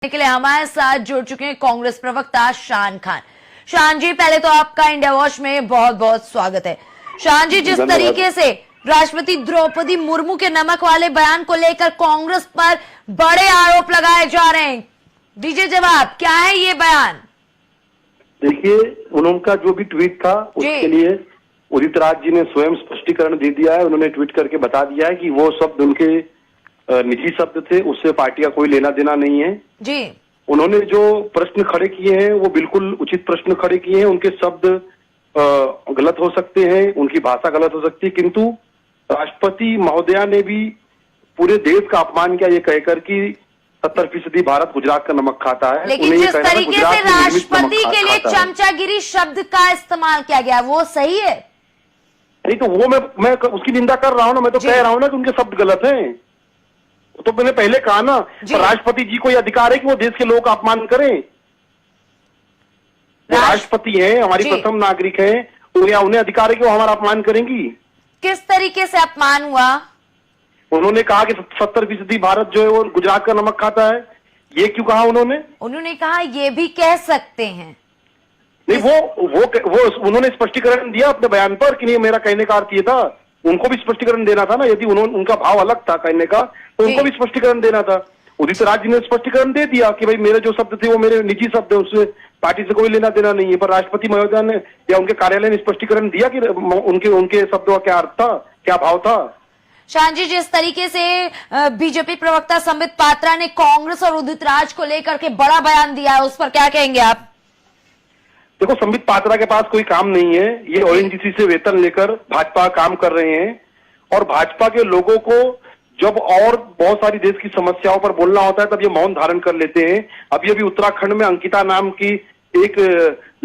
के लिए हमारे साथ जुड़ चुके हैं कांग्रेस प्रवक्ता शान खान। शान जी, पहले तो आपका इंडिया वॉच में बहुत बहुत स्वागत है। शान जी, जिस तरीके से राष्ट्रपति द्रौपदी मुर्मू के नमक वाले बयान को लेकर कांग्रेस पर बड़े आरोप लगाए जा रहे हैं, दीजिए जवाब, क्या है ये बयान? देखिए, उनका जो भी ट्वीट था उसके लिए उदित राज जी ने स्वयं स्पष्टीकरण दे दिया है। उन्होंने ट्वीट करके बता दिया है कि वो शब्द उनके निजी शब्द थे, उससे पार्टी का कोई लेना देना नहीं है जी। उन्होंने जो प्रश्न खड़े किए हैं वो बिल्कुल उचित प्रश्न खड़े किए हैं। उनके शब्द गलत हो सकते हैं, उनकी भाषा गलत हो सकती है, किंतु राष्ट्रपति महोदया ने भी पूरे देश का अपमान किया ये कहकर कि 70% भारत गुजरात का नमक खाता है। लेकिन जिस तरीके से राष्ट्रपति के लिए चमचागिरी शब्द का इस्तेमाल किया गया वो सही है? नहीं, तो वो मैं उसकी निंदा कर रहा हूँ ना, मैं तो कह रहा हूँ ना कि उनके शब्द गलत हैं। तो मैंने पहले कहा ना, राष्ट्रपति जी को यह अधिकार है कि वो देश के लोगों का अपमान करें। राष्ट्रपति हैं, हमारी प्रथम नागरिक हैं, तो या उन्हें अधिकार है कि वो हमारा अपमान करेंगी। किस तरीके से अपमान हुआ? उन्होंने कहा कि 70% भारत जो है वो गुजरात का नमक खाता है। ये क्यों कहा उन्होंने कहा ये भी कह सकते हैं। नहीं, वो उन्होंने स्पष्टीकरण दिया अपने बयान पर कि नहीं, मेरा कहने का अर्थ ये था। उनको भी स्पष्टीकरण देना था ना, यदि उनका भाव अलग था कहने का तो उनको भी स्पष्टीकरण देना था। उदित राज जी ने स्पष्टीकरण दे दिया कि भाई मेरे जो शब्द थे वो मेरे निजी शब्द है, उससे पार्टी से कोई लेना देना नहीं है। पर राष्ट्रपति महोदय ने या उनके कार्यालय ने स्पष्टीकरण दिया कि उनके शब्दों का क्या अर्थ था, क्या भाव था। शान जी, जिस तरीके से बीजेपी प्रवक्ता संबित पात्रा ने कांग्रेस और उदित राज को लेकर के बड़ा बयान दिया है, उस पर क्या कहेंगे आप? देखो, संबित पात्रा के पास कोई काम नहीं है। ये ओएनजीसी से वेतन लेकर भाजपा काम कर रहे हैं और भाजपा के लोगों को जब और बहुत सारी देश की समस्याओं पर बोलना होता है तब ये मौन धारण कर लेते हैं। अभी उत्तराखंड में अंकिता नाम की एक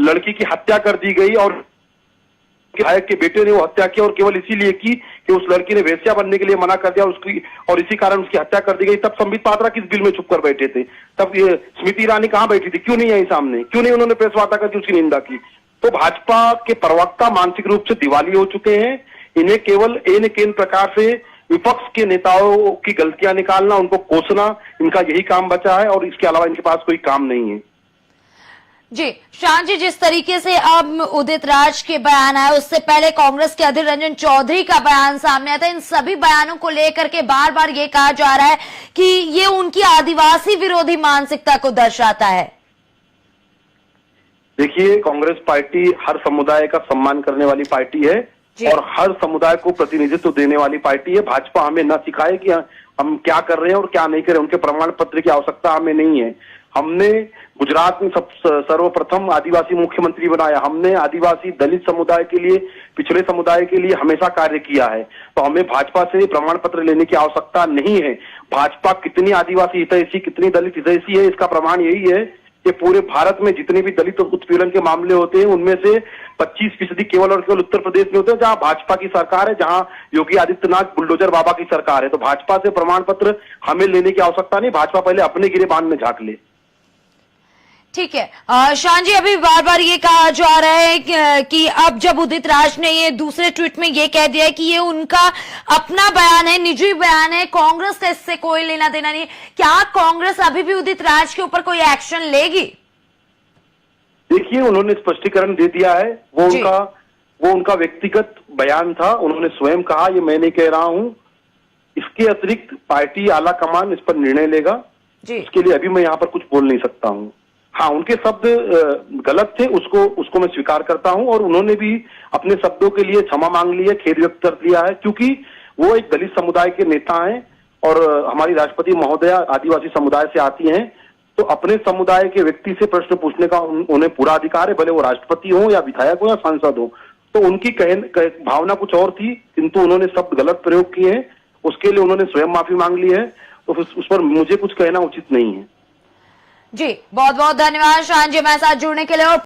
लड़की की हत्या कर दी गई और विधायक के बेटे ने वो हत्या की और केवल इसीलिए की कि उस लड़की ने वेश्या बनने के लिए मना कर दिया और इसी कारण उसकी हत्या कर दी गई। तब संबित पात्रा किस बिल में छुप कर बैठे थे? तब ये स्मृति ईरानी कहाँ बैठी थी? क्यों नहीं आई सामने? क्यों नहीं उन्होंने प्रेस वार्ता करके उसकी निंदा की? तो भाजपा के प्रवक्ता मानसिक रूप से दिवालिया हो चुके हैं। इन्हें केवल एन केन प्रकार से विपक्ष के नेताओं की गलतियां निकालना, उनको कोसना, इनका यही काम बचा है और इसके अलावा इनके पास कोई काम नहीं है। जी शान जी, जिस तरीके से अब उदित राज के बयान आए, उससे पहले कांग्रेस के अधीर रंजन चौधरी का बयान सामने आया था। इन सभी बयानों को लेकर के बार बार ये कहा जा रहा है कि ये उनकी आदिवासी विरोधी मानसिकता को दर्शाता है। देखिए, कांग्रेस पार्टी हर समुदाय का सम्मान करने वाली पार्टी है और हर समुदाय को प्रतिनिधित्व देने वाली पार्टी है। भाजपा हमें न सिखाए कि हम क्या कर रहे हैं और क्या नहीं कर रहे, उनके प्रमाण पत्र की आवश्यकता हमें नहीं है। हमने गुजरात में सर्वप्रथम आदिवासी मुख्यमंत्री बनाया। हमने आदिवासी दलित समुदाय के लिए, पिछड़े समुदाय के लिए हमेशा कार्य किया है। तो हमें भाजपा से प्रमाण पत्र लेने की आवश्यकता नहीं है। भाजपा कितनी आदिवासी हितैषी, कितनी दलित हितैषी है, इसका प्रमाण यही है कि पूरे भारत में जितने भी दलित उत्पीड़न के मामले होते हैं उनमें से 25% केवल और केवल उत्तर प्रदेश में होते हैं, जहां भाजपा की सरकार है, जहां योगी आदित्यनाथ बुलडोजर बाबा की सरकार है। तो भाजपा से प्रमाण पत्र हमें लेने की आवश्यकता नहीं। भाजपा पहले अपने गिरेबान में झांक ले। ठीक है शान जी, अभी बार बार ये कहा जा रहा है कि अब जब उदित राज ने ये दूसरे ट्वीट में ये कह दिया है कि ये उनका अपना बयान है, निजी बयान है, कांग्रेस से इससे कोई लेना देना नहीं, क्या कांग्रेस अभी भी उदित राज के ऊपर कोई एक्शन लेगी? देखिए, उन्होंने स्पष्टीकरण दे दिया है। वो उनका व्यक्तिगत बयान था। उन्होंने स्वयं कहा, ये मैं नहीं कह रहा हूं। इसके अतिरिक्त पार्टी आला कमान इस पर निर्णय लेगा। इसके लिए अभी मैं यहाँ पर कुछ बोल नहीं सकता हूँ। हाँ, उनके शब्द गलत थे, उसको मैं स्वीकार करता हूं और उन्होंने भी अपने शब्दों के लिए क्षमा मांग ली है, खेद व्यक्त कर दिया है, क्योंकि वो एक दलित समुदाय के नेता हैं और हमारी राष्ट्रपति महोदया आदिवासी समुदाय से आती हैं। तो अपने समुदाय के व्यक्ति से प्रश्न पूछने का उन्हें पूरा अधिकार है, भले वो राष्ट्रपति हो या विधायक हो या सांसद हो। तो उनकी भावना कुछ और थी, किंतु उन्होंने शब्द गलत प्रयोग किए हैं, उसके लिए उन्होंने स्वयं माफी मांग ली है। तो उस पर मुझे कुछ कहना उचित नहीं है। जी बहुत बहुत धन्यवाद शान जी हमारे साथ जुड़ने के लिए। और